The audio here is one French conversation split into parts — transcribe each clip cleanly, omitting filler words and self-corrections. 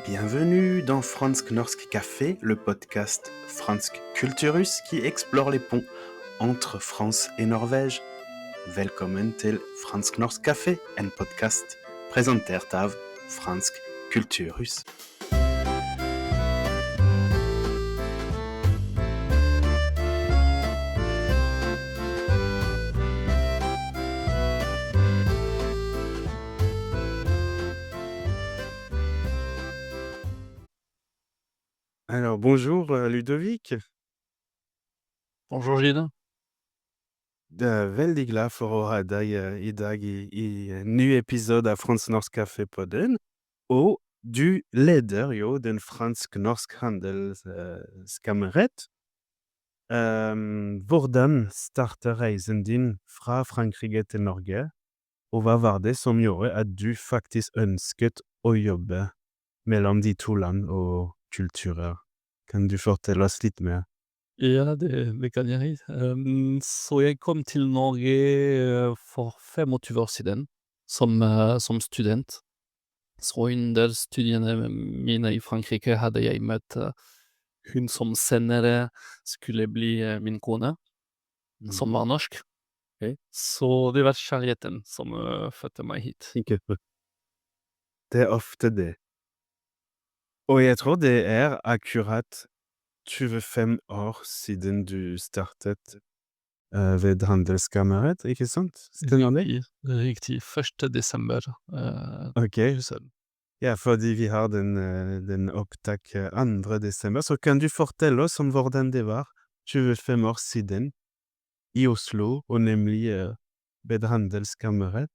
Bienvenue dans Fransk Norsk Café, le podcast Fransk Kulturus qui explore les ponts entre France et Norvège. Velkommen til Fransk Norsk Café, en podcast presentert av Fransk Kulturhus. Alors bonjour Ludovic. Bonjour Gilles. Veldig glad for å ha deg i dag i en ny episode av Fransk Norsk Café-podden. Og du leder jo den fransk-norsk handelskamerett. Hvordan startet reisen din fra Frankrike til Norge, og hva var det som gjorde at du faktisk ønsket å jobbe mellom de to land og kulturer? Kan du fortelle oss litt mer? Ja, det kan jeg. Så jeg kom til Norge for 25 år siden som student. Så under studiene mine i Frankrike hadde jeg møtt hun som senere skulle bli min kone, som var norsk. Ok. Så det var kjærligheten som førte meg hit. Ikke sant. Det er ofte det. Og jeg tror det er akkurat 25 år siden du startet ved handelskammeret, ikke sant? Stemmer det? Riktig. 1. desember. Ok, ja, fordi vi har den opptak 2. desember, så kan du fortelle oss om hvordan det var 25 år siden i Oslo, og nemlig ved handelskammeret.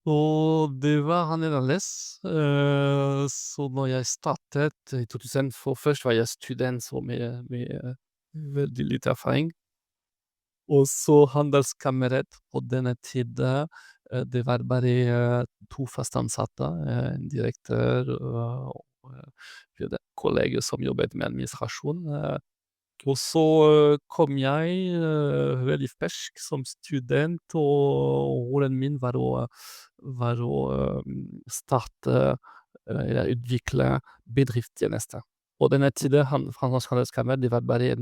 Og det var annerledes. Så når jeg startet i 2000, for først var jeg student, så med veldig lite erfaring. Og så handelskammeret på denne tiden, det var bare 2 fast ansatte, en direktør og vi hadde kolleger som jobbet med administrasjon. Og så kom jeg veldig fersk som student, og rollen min var å starte eller utvikle bedriftstjenester. På denne tiden Fransk Handelskammer, det var bare et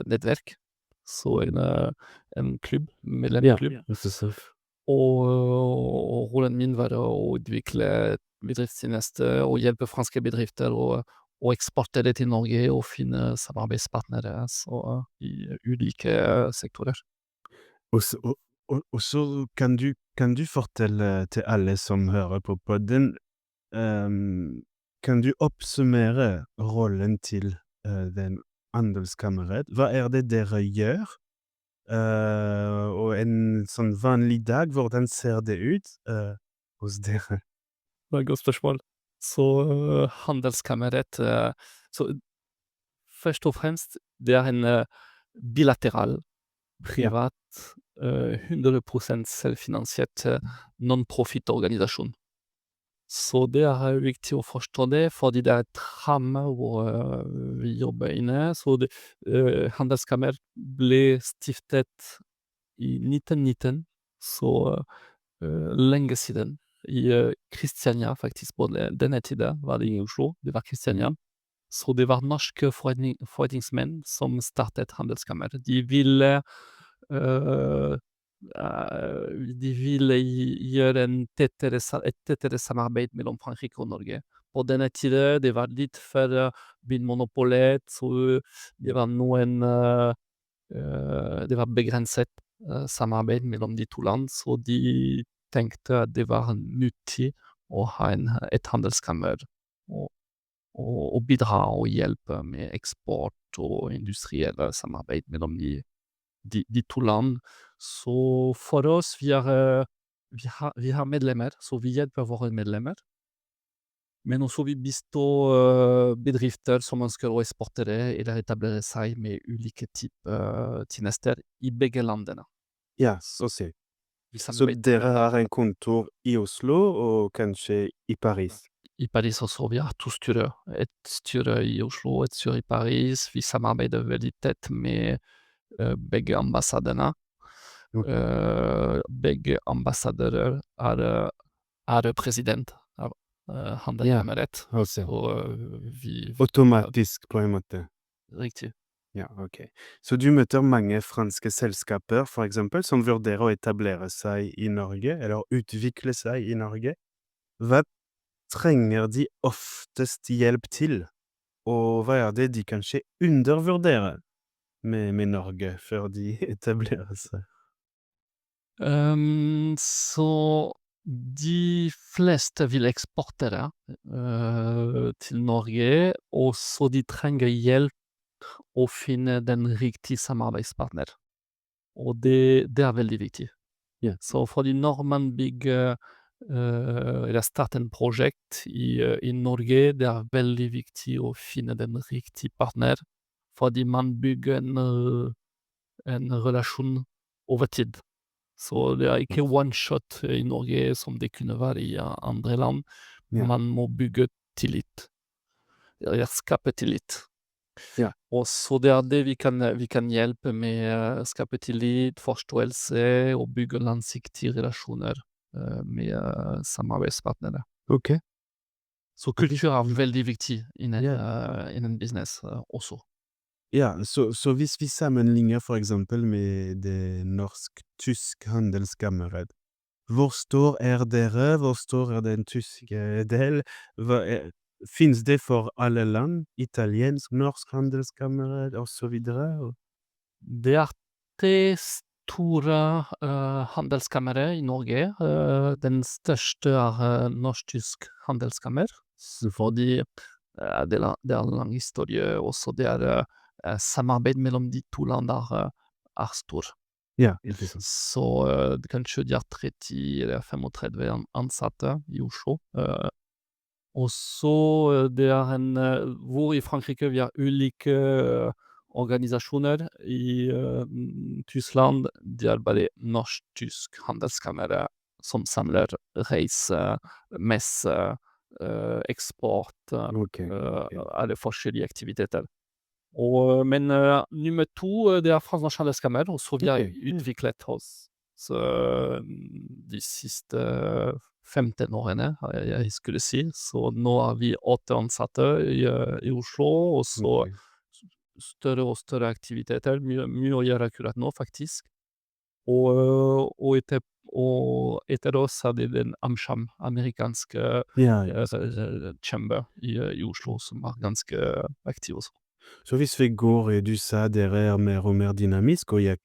nettverk, så en klubb, medlemsklubb. Og rollen min var å utvikle bedriftstjenester og hjelpe franske bedrifter og eksportere til Norge og finne samarbeidspartnere i ulike sektorer. Og så kan du fortelle til alle som hører på podden, kan du oppsummere rollen til den handelskammeret? Hva er det dere gjør? Og en sånn vanlig dag, hvordan ser det ut hos dere? Det var et godt spørsmål. Så handelskammeret så først og fremst, det er en bilateral, privat, 100% selvfinansiert non-profit-organisasjon. Så det er viktig å forstå det, fordi det er et ramme hvor vi jobber inne. Så handelskammer ble stiftet i 1919, så lenge siden. I Kristiania, faktisk, på denne tiden var det i Oslo, det var Kristiania. Så det var norske forretningsmenn som startet handelskammer. De ville gjøre et tettere samarbeid mellom Frankrike og Norge. På denne tiden, det var litt før vinmonopolet, så det var det var begrenset samarbeid mellom de to land, så de tenkte at det var nyttig å ha et handelskammer og bidra og hjelpe med eksport og industrielle samarbeid mellom de to land. Så for oss, vi har medlemmer, så vi hjelper våre medlemmer. Men også vi bistår bedrifter som ønsker å eksportere eller etablere seg med ulike typer tjenester i begge landene. Ja, så ser. Så dere har en kontor i Oslo og kanskje i Paris? I Paris også, vi har 2 styrer. Et styre i Oslo, et styre i Paris. Vi samarbeider veldig tett med begge ambassadene. Begge ambassadører er president handelskammeret. okay. Så vi Automatisk på en måte. Riktig. Ja, ok. Så du møter mange franske selskaper, for eksempel, som vurderer å etablere seg i Norge, eller utvikle seg i Norge. Hva trenger de oftest hjelp til, og hva er det de kanskje undervurderer med Norge før de etablerer seg? Så de fleste vil eksportere til Norge, og så de trenger hjelp å finne den riktige samarbeidspartner. Og det er veldig viktig. Ja. Så fordi når man bygger eller starter en prosjekt i Norge, det er veldig viktig å finne den riktige partner, fordi man bygger en relasjon over tid. Så det er ikke one shot i Norge som det kunne være i andre land. Ja. Man må bygge tillit. Eller skape tillit. Ja. Og så det er det vi kan hjelpe med, skape tillit, forståelse og bygge langsiktige relasjoner med samarbeidspartnere. Ok. Så kultur er veldig viktig innen Ja. innen business også. Ja, så hvis vi sammenligner for eksempel med det norsk-tysk handelskammeret, hvor stor er dere, hvor stor er den tyske del? Finnes det for alle land? Italiensk, norsk handelskammeret og så videre? Det er 3 store handelskamre i Norge. Den største er norsk-tysk handelskammer. Fordi det er en lang historie også. Det er samarbeid mellom de to land er stor. Ja, ikke sant. Så kanskje de er 30 eller 35 ansatte i Oslo. Og så det er hvor i Frankrike vi har ulike organisasjoner. I Tyskland det er bare norsk-tysk handelskammer som samler reise, messe, eksport, Ok. alle forskjellige aktiviteter. Men nummer 2 det er fransk handelskammer, og så vi har Ok, ja. utviklet oss så de siste 15 årene, jeg skulle si. Så nå er vi 8 ansatte i Oslo, og så Ok. større og større aktiviteter. Mye å gjøre akkurat nå, faktisk. Og etter oss er det den AmCham, amerikanske Ja, ja. chamber i Oslo, som er ganske aktiv også. Så hvis vi går, du sa dere er mer og mer dynamisk, og jeg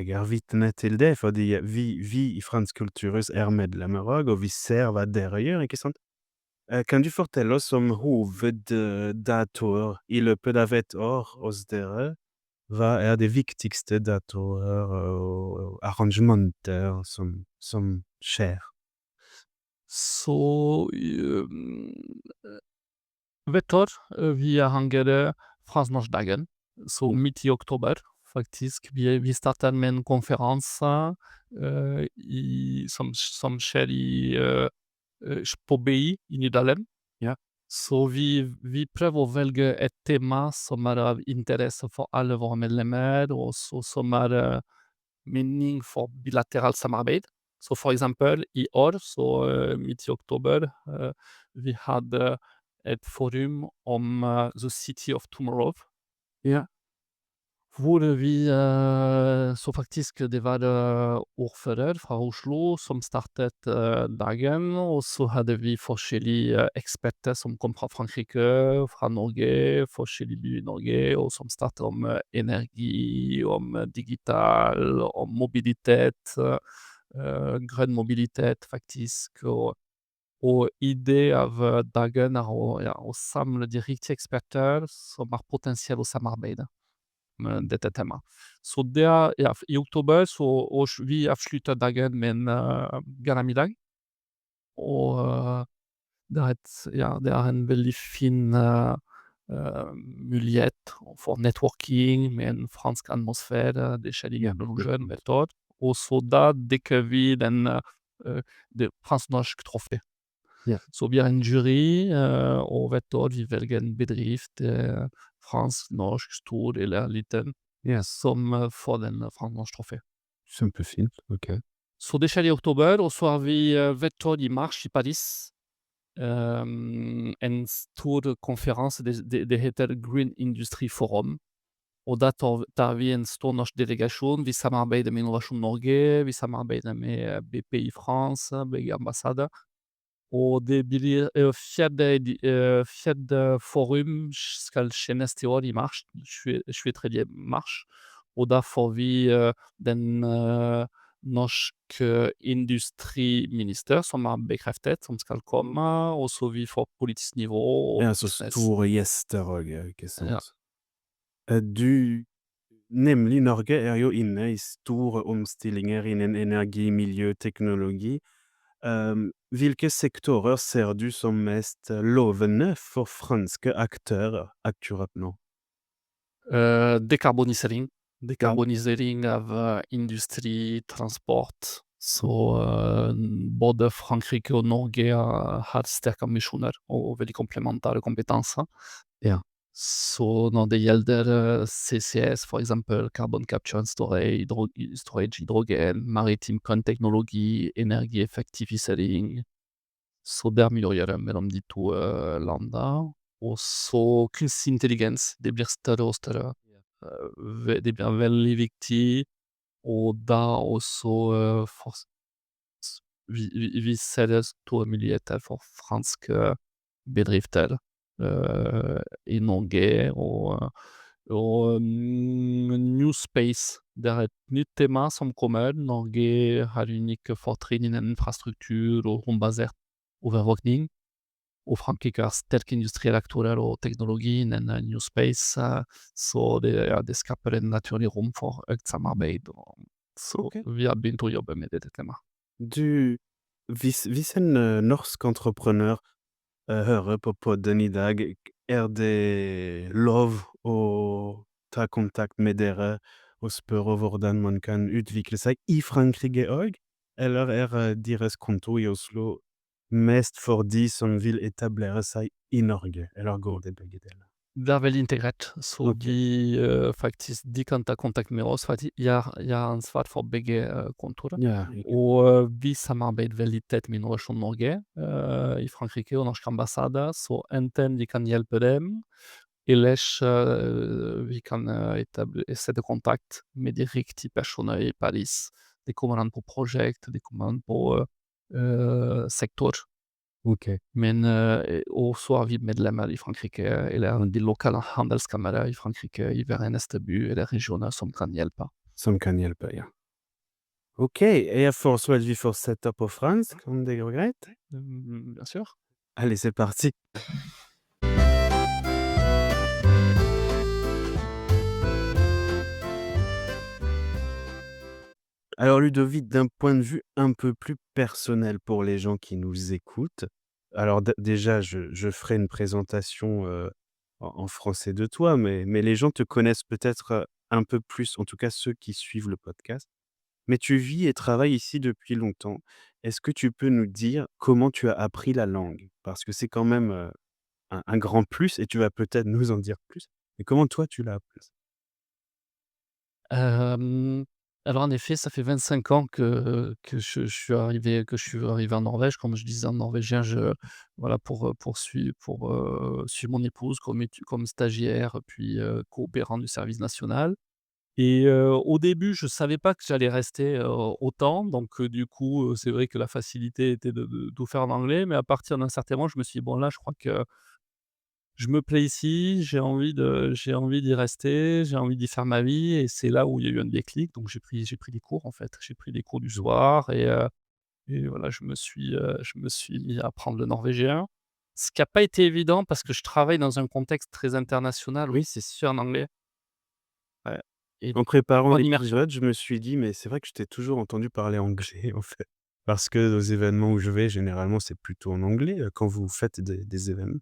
er vitne til det, fordi vi i Fransk kulturhus er medlemmer òg, og vi ser hva dere gjør, ikke sant? Kan du fortelle oss om hoveddatoer i løpet av et år hos dere? Hva er de viktigste datoer og arrangementer som skjer? Så hvert år vi arrangerer fransk-norsk-dagen, så midt i oktober, faktisk. Vi starter med en konferanse som skjer på BI i Nederland. Ja. Så vi prøver å velge et tema som er av interesse for alle våre medlemmer, og som er mening for bilateralt samarbeid. Så for eksempel i år, midt i oktober, vi hadde et forum om The City of Tomorrow. Ja. Hvor vi så faktisk det var ordfører fra Oslo som startet dagen, og så hadde vi forskjellige eksperter som kom fra Frankrike, fra Norge, forskjellige byer i Norge, og som startet om energi, om digital, om mobilitet, grønn mobilitet faktisk. Og idé av dagen er å samle de riktige eksperter som har potensial å samarbeide med dette temaet. Så det er i oktober, og vi avslutter dagen med en gallamiddag. Og det er en veldig fin mulighet for networking med en fransk atmosfære. Det skjer i Bruges hvert år. Og så da dekker vi det fransk-norsk trofé. Ja. Så vi har en jury, og hvert år vi velger en bedrift, fransk, norsk, stor eller liten, Ja. som får den fransk-norsk trofé. Kjempefint, ok. Så det skjer i oktober, og så har vi hvert år i mars i Paris. En store conference, det heter Green Industry Forum. Og tar vi en stor norsk delegasjon. Vi samarbeider med Innovasjon Norge, vi samarbeider med BPI France, begge ambassader. Og det blir fjerde forum skal skje neste år i mars, 23. mars. Og da får vi den norske industriminister som har bekreftet som skal komme, og så vi får politisk nivå og Ja, så business. store gjester òg, ikke Ja. sant. Du Nemlig Norge er jo inne i store omstillinger innen energi, miljø, teknologi. Hvilke sektorer ser du som mest lovende for franske aktører akkurat nå? Dekarbonisering. Ja. Dekarbonisering av industri, transport. Så både Frankrike og Norge har sterke ambisjoner og veldig komplementære kompetanser. Ja. Så når det gjelder CCS, for eksempel carbon capture and storage, hydrogen, maritim grønn-teknologi, energieffektivisering, så det er mye å gjøre mellom de to landene. Og så kunstig intelligens, det blir større og større. Det blir veldig viktig, og da også vi ser store muligheter for franske bedrifter i Norge, og New Space, det er et nytt tema som kommer. Norge har unike fortrinn innen infrastruktur og rombasert overvåkning, og Frankrike har sterke industrielle aktører og teknologi innen New Space, så det skaper en naturlig rom for økt samarbeid, og så Ok. vi har begynt å jobbe med dette temaet. Hvis en norsk entreprenør hører på podden i dag, er det lov å ta kontakt med dere og spørre hvordan man kan utvikle seg i Frankrike òg? Eller er deres kontor i Oslo mest for de som vil etablere seg i Norge, eller går det begge deler? Det er veldig integrert, så Ok. faktisk de kan ta kontakt med oss. Faktisk, jeg har ansvar for begge kontorer. Ja, ikke Og vi samarbeider veldig tett med Innovasjon Norge i Frankrike og norske ambassader, så enten vi kan hjelpe dem, ellers vi kan sette kontakt med de riktige personer i Paris. Det kommer an på prosjekt, det kommer an på sektor. Ok. Men og så er vi medlemmer i Frankrike, eller de lokale handelskamre i Frankrike i hver eneste by eller regioner som kan hjelpe. Som kan hjelpe, ja. Ok, jeg foreslår at vi fortsetter på fransk, om det går greit? Bien sûr. Allez, c'est parti. Alors Ludovic, d'un point de vue un peu plus personnel pour les gens qui nous écoutent, alors déjà je ferai une présentation en français de toi, mais les gens te connaissent peut-être un peu plus, en tout cas ceux qui suivent le podcast. Mais tu vis et travailles ici depuis longtemps. Est-ce que tu peux nous dire comment tu as appris la langue? Parce que c'est quand même un grand plus et tu vas peut-être nous en dire plus. Mais comment toi tu l'as appris? Hem, alors en effet, ça fait 25 ans que je suis arrivé en Norvège. Comme je disais en norvégien, voilà, pour suivre mon épouse comme stagiaire, puis coopérant du service national. Et au début, je savais pas que j'allais rester autant, donc du coup, c'est vrai que la facilité était de tout faire en anglais, mais à partir d'un certain moment, je me suis dit: «Bon là, je crois que je me plais ici, j'ai envie d'y rester, j'ai envie d'y faire ma vie», et c'est là où il y a eu un déclic, donc j'ai pris des cours, en fait. J'ai pris des cours du soir, et voilà, je me suis mis à apprendre le norvégien. Ce qui a pas été évident parce que je travaille dans un contexte très international, oui, c'est sûr en anglais. Ouais, et En préparant en immersion. l'épisode, je me suis dit: «Mais c'est vrai que je t'ai toujours entendu parler anglais, en fait». Parce que aux événements où je vais, généralement, c'est plutôt en anglais, quand vous faites des événements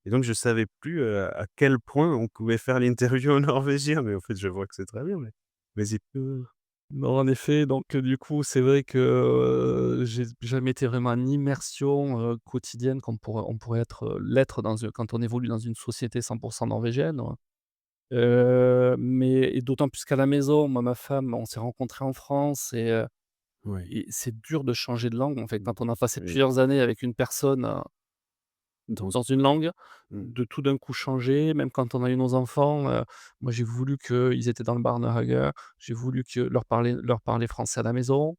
et donc je savais plus, à quel point on pouvait faire l'interview en norvégien, mais en fait, je vois que c'est très bien, mais c'est peu Non, en effet, donc du coup, c'est vrai que j'ai jamais été vraiment en immersion quotidienne comme on pourrait l'être quand on évolue dans une société 100% norvégienne. Mais et d'autant plus qu'à la maison, moi, ma femme, on s'est rencontrés en France, ouais, et c'est dur de changer de langue, en fait. Quand on a passé oui, plusieurs années avec une personne, dans une langue, Mmh. de tout d'un coup changer, même quand on a eu nos enfants, moi j'ai voulu qu'ils étaient dans le Barnhager, j'ai voulu que leur parler français à la maison.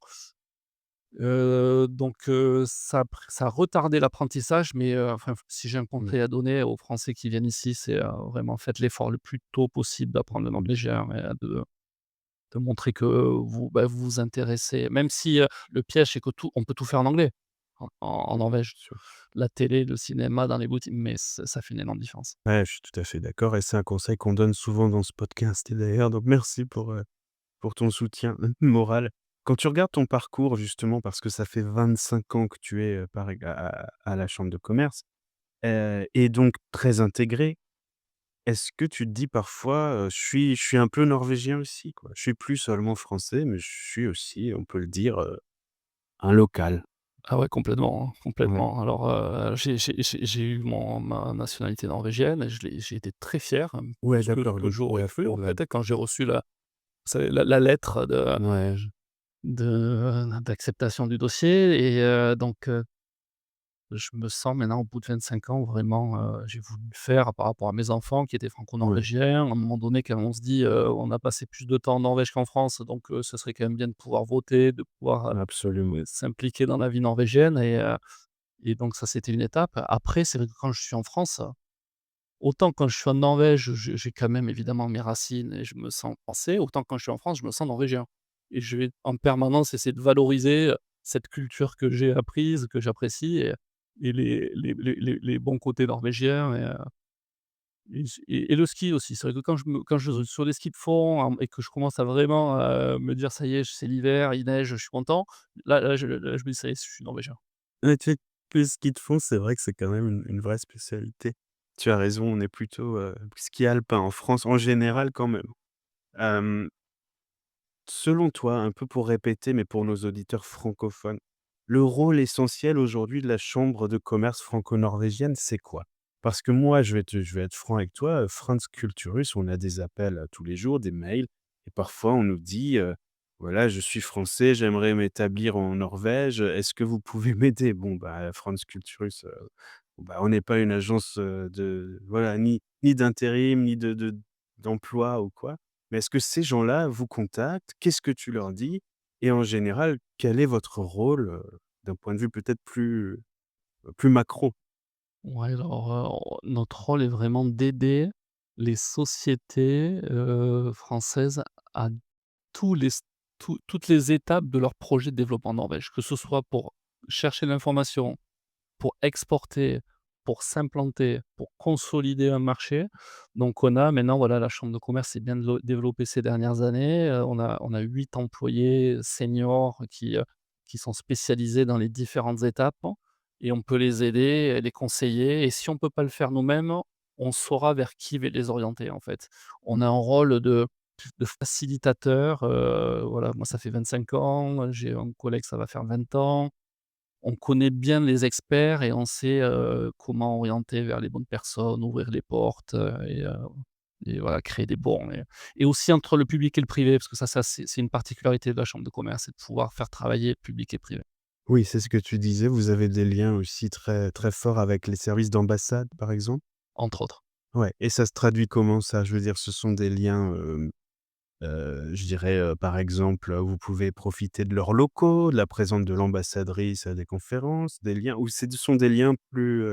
Ça a retardé l'apprentissage, mais enfin, si j'ai un Mmh. conseil à donner aux Français qui viennent ici, c'est, vraiment faites l'effort le plus tôt possible d'apprendre le norvégien et de montrer que vous vous intéressez, même si, le piège, c'est que tout on peut tout faire en anglais, en Norvège. Sûr. La télé, le cinéma dans les boutiques, mais ça fait une énorme différence. Ouais, je suis tout à fait d'accord et c'est un conseil qu'on donne souvent dans ce podcast et d'ailleurs, donc merci pour ton soutien moral. Quand tu regardes ton parcours justement, parce que ça fait 25 ans que tu es, par ex à la chambre de commerce, et donc très intégré, est-ce que tu te dis parfois, «Je suis un peu norvégien aussi, quoi. Je suis plus seulement français, mais je suis aussi, on peut le dire, un local». Ah ouais, complètement, hein, Ouais. complètement. Alors, j'ai eu ma nationalité norvégienne et j'ai été très fier, Ouais, ce d'accord, que donc j'aurais ouais, fait, en ouais. fait, quand j'ai reçu vous savez, la lettre Ouais, d'acceptation du dossier et je me sens maintenant au bout de 25 ans vraiment, j'ai voulu le faire par rapport à mes enfants qui étaient ouais, franco-norvégiens. À un moment donné, quand on se dit, on a passé plus de temps en Norvège qu'en France, donc ce serait quand même bien de pouvoir voter, de pouvoir, absolument. s'impliquer dans la vie norvégienne et donc ça, c'était une étape. Après, c'est vrai que quand je suis en France, autant quand je suis en Norvège, j'ai quand même évidemment mes racines et je me sens français, autant quand je suis en France, je me sens norvégien et je vais en permanence essayer de valoriser, cette culture que j'ai apprise, que j'apprécie et les bons côtés norvégiens et le ski aussi. C'est vrai que quand je sur les skis de fond et que je commence à vraiment, me dire: «Ça y est, c'est l'hiver, il neige, je suis content», là, je me dis: «Ça y est, je suis norvégien». Ouais, tu sais, plus ski de fond, c'est vrai que c'est quand même une vraie spécialité. Tu as raison, on est plutôt, ski alpin en France, en général quand même. Hem, Selon toi, un peu pour répéter, mais pour nos auditeurs francophones, le rôle essentiel aujourd'hui de la chambre de commerce franco-norvégienne, c'est quoi? Parce que moi, je vais être franc avec toi, Franz Culturus, on a des appels, tous les jours, des mails et parfois on nous dit, «Voilà, je suis français, j'aimerais m'établir en Norvège, est-ce que vous pouvez m'aider?» Bon, bah, Franz Culturus, bah, on n'est pas une agence, de voilà, ni d'intérim, ni d'emploi ou quoi. Mais est-ce que ces gens-là vous contactent? Qu'est-ce que tu leur dis? Et en général, quel est votre rôle, d'un point de vue peut-être plus macro? Ouais, alors, notre rôle est vraiment d'aider les sociétés, françaises à tous les s toutes les étapes de leur projet de développement en Norvège, que ce soit pour chercher l'information, pour exporter, pour s'implanter, pour consolider un marché. Donc on a maintenant, voilà, la chambre de commerce s'est bien développée ces dernières années. On a 8 employés seniors qui sont spécialisés dans les différentes étapes et on peut les aider, les conseiller et si on ne peut pas le faire nous-mêmes, on saura vers qui les orienter, en fait. On a un rôle de facilitateur, voilà, moi ça fait 25 ans, j'ai un collègue, ça va faire 20 ans. On connaît bien les experts et on sait, comment orienter vers les bonnes personnes, ouvrir les portes, et voilà, créer des bons et aussi entre le public et le privé, parce que ça c'est une particularité de la chambre de commerce, c'est de pouvoir faire travailler public et privé, Oui, c'est ce que tu disais, vous avez des liens aussi très très forts avec les services d'ambassade, par exemple? entre autres. Ouais, et ça se traduit comment ça? Je veux dire, ce sont des liens, je dirais, par exemple, vous pouvez profiter de leurs locaux, de la présence de l'ambassadrice à des conférences, des liens ou ce sont des liens plus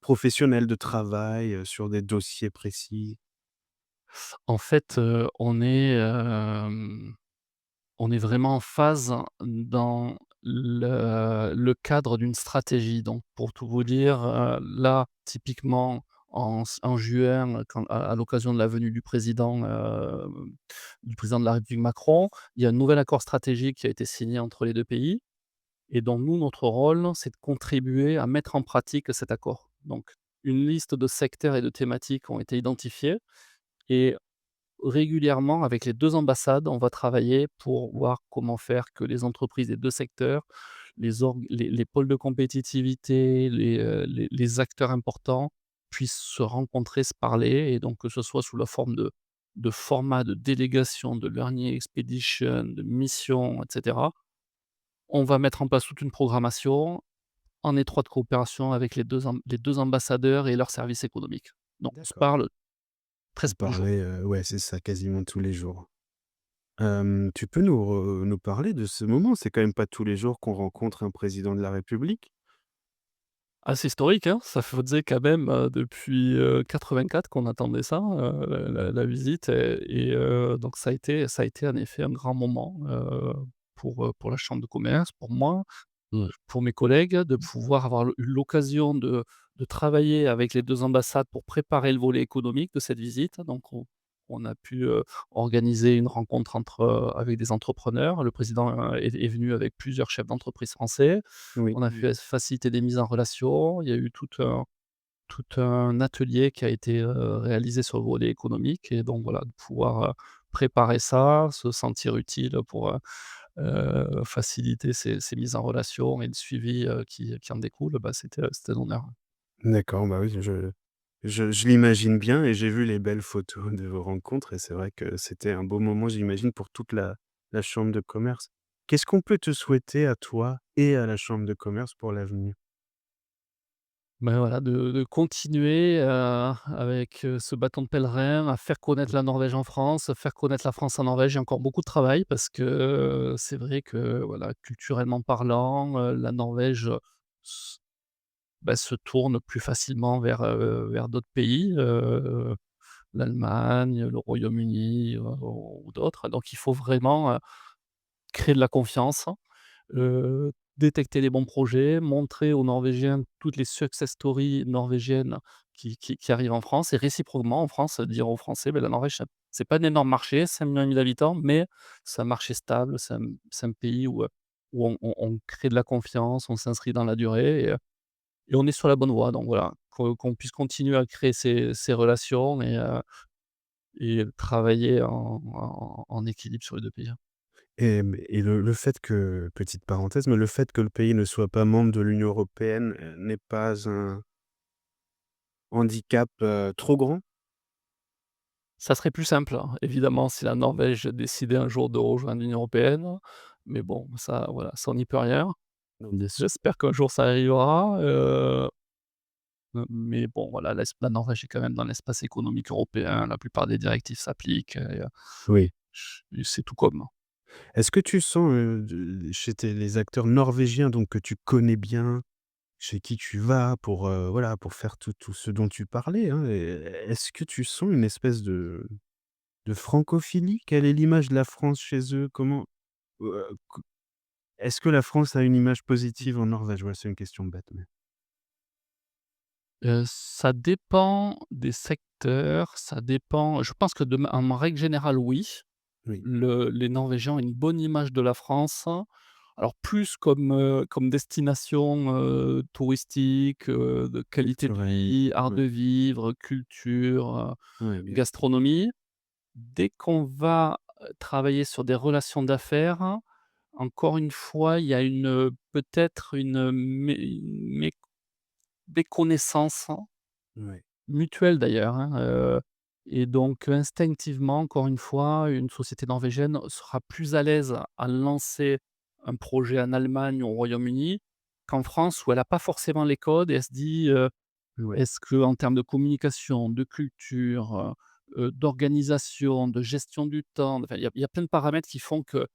professionnels de travail, sur des dossiers précis? En fait, on est vraiment en phase dans le cadre d'une stratégie. Donc pour tout vous dire, là, typiquement en juin, quand à l'occasion de la venue du président de la République Macron, il y a un nouvel accord stratégique qui a été signé entre les 2 pays et donc nous, notre rôle, c'est de contribuer à mettre en pratique cet accord. Donc une liste de secteurs et de thématiques ont été identifiés et régulièrement, avec les 2 ambassades, on va travailler pour voir comment faire que les entreprises des 2 secteurs, les pôles de compétitivité, les acteurs importants puissent se rencontrer, se parler et donc que ce soit sous la forme de formats de délégation, de learning expedition, de missions et cetera. On va mettre en place toute une programmation en étroite coopération avec les 2 ambassadeurs et leurs services économiques. Donc on se D'accord. parle Vous presque tous les jours. parlez, ouais, c'est ça, quasiment tous les jours. Tu peux nous parler de ce moment? C'est quand même pas tous les jours qu'on rencontre un président de la République? Assez historique, hein, ça faisait quand même, depuis, 84 qu'on attendait ça, la visite et donc ça a été en effet un grand moment, pour la chambre de commerce, pour moi, pour mes collègues, de pouvoir avoir eu l'occasion de travailler avec les 2 ambassades pour préparer le volet économique de cette visite. Donc on a pu, organiser une rencontre avec des entrepreneurs. Le président, est venu avec plusieurs chefs d'entreprise français. Oui. On a pu faciliter des mises en relation. Il y a eu tout un atelier qui a été, réalisé sur le volet économique et donc voilà, de pouvoir, préparer ça, se sentir utile pour, faciliter ces mises en relation et le suivi, qui en découle, bah, c'était l'honneur. D'accord, bah, oui, je l'imagine bien et j'ai vu les belles photos de vos rencontres et c'est vrai que c'était un beau moment, j'imagine, pour toute la chambre de commerce. Qu'est-ce qu'on peut te souhaiter à toi et à la chambre de commerce pour l'avenir? Ben, voilà, de continuer, avec, ce bâton de pèlerin, à faire connaître la Norvège en France, faire connaître la France en Norvège. Il y a encore beaucoup de travail parce que, c'est vrai que, voilà, culturellement parlant, la Norvège, s se tourne plus facilement vers d'autres pays, l'Allemagne, le Royaume-Uni, ou d'autres. Donc il faut vraiment, créer de la confiance, détecter les bons projets, montrer aux Norvégiens toutes les success stories norvégiennes qui arrivent en France et réciproquement en France, dire aux Français: «Beh, la Norvège, c'est pas un énorme marché, 5 millions d'habitants, mais c'est un marché stable, c'est un pays où on crée de la confiance, on s'inscrit dans la durée et on est sur la bonne voie». Donc voilà, qu'on puisse continuer à créer ces relations et travailler en équilibre sur les 2 pays. Et le fait que petite parenthèse, mais le fait que le pays ne soit pas membre de l'Union européenne, n'est pas un handicap, trop grand? Ça serait plus simple, hein, évidemment, si la Norvège décidait un jour de rejoindre l'Union européenne, mais bon, ça, voilà, ça on n'y peut rien. Non, bien sûr. J'espère qu'un jour ça arrivera, mais bon, voilà, la Norvège est quand même dans l'espace économique européen, la plupart des directives s'appliquent et Oui. c'est tout comme. Est-ce que tu sens, de chez tes les acteurs norvégiens donc que tu connais bien, chez qui tu vas pour, voilà, pour faire tout ce dont tu parlais, hein, est-ce que tu sens une espèce de francophilie? Quelle est l'image de la France chez eux? Comment, co est-ce que la France a une image positive en Norvège? Ouais, c'est une question bête, mais Ça dépend des secteurs, ça dépend je pense que en règle générale, oui. oui, Les Norvégiens ont une bonne image de la France. Alors plus comme destination, touristique, de qualité de culturel, vie, art ouais, de vivre, culture, ouais, bien sûr. gastronomie. Dès qu'on va, travailler sur des relations d'affaires, encore une fois, il y a peut-être une méconnaissance Ouais, mutuelle d'ailleurs, hein, et donc instinctivement, encore une fois, une société norvégienne sera plus à l'aise à lancer un projet en Allemagne ou au Royaume-Uni qu'en France où elle a pas forcément les codes et elle se dit, ouais, «Est-ce qu'en termes de communication, de culture, d'organisation, de gestion du temps», enfin il y a plein de paramètres qui font que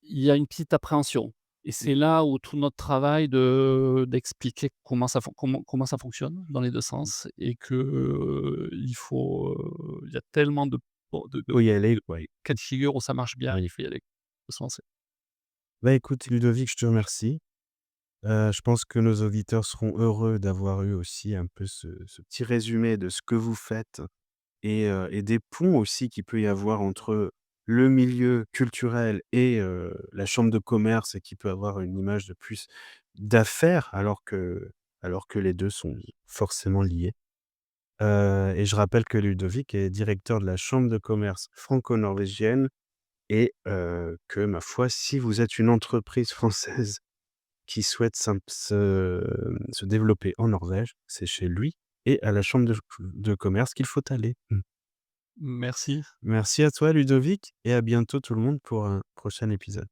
il y a une petite appréhension et mmh, c'est là où tout notre travail d'expliquer comment ça fonctionne dans les 2 mmh. sens et que, il y a tellement de Faut y aller, quoi. cas de figure où ça marche bien, il faut y aller. Faut se lancer. Bah, écoute, Ludovic, je te remercie. Je pense que nos auditeurs seront heureux d'avoir eu aussi un peu ce petit résumé de ce que vous faites et des ponts aussi qu'il peut y avoir entre le milieu culturel et la chambre de commerce et qui peut avoir une image de plus d'affaires alors que les 2 sont forcément liés. Et je rappelle que Ludovic est directeur de la chambre de commerce franco-norvégienne et que ma foi, si vous êtes une entreprise française qui souhaite se développer en Norvège, c'est chez lui et à la chambre de commerce qu'il faut aller. Mmh. Merci. Merci à toi Ludovic et à bientôt tout le monde pour un prochain épisode.